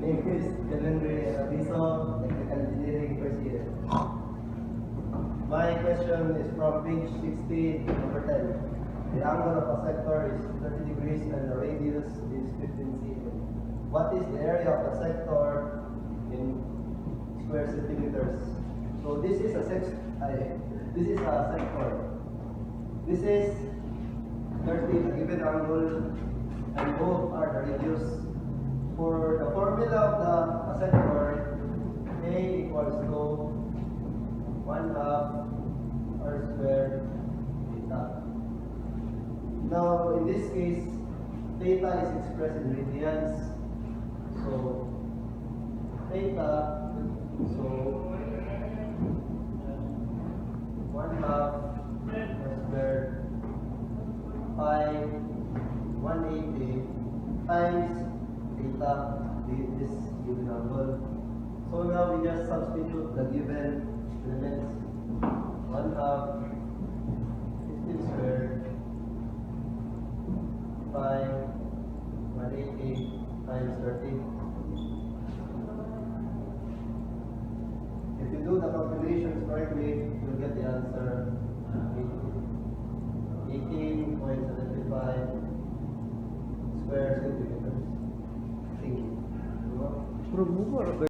name is Calendry Abiso, Technical Engineering first year. My question is from page 60, number 10. The angle of a sector is 30 degrees and the radius is 15 cm. What is the area of the sector in square centimeters? So this is a sector. This is 30, a given angle, and both are the radius. For the formula of the sector, A equals to 1/2 r squared theta. Now, in this case, theta is expressed in radians. So, theta, so 1/2 r squared pi 180 times theta, this given angle. So now we just substitute the given elements. 1/2 15 squared pi 180 times 30. If you do the calculations correctly, you'll get the answer 18.75 square centimeters. Thank you.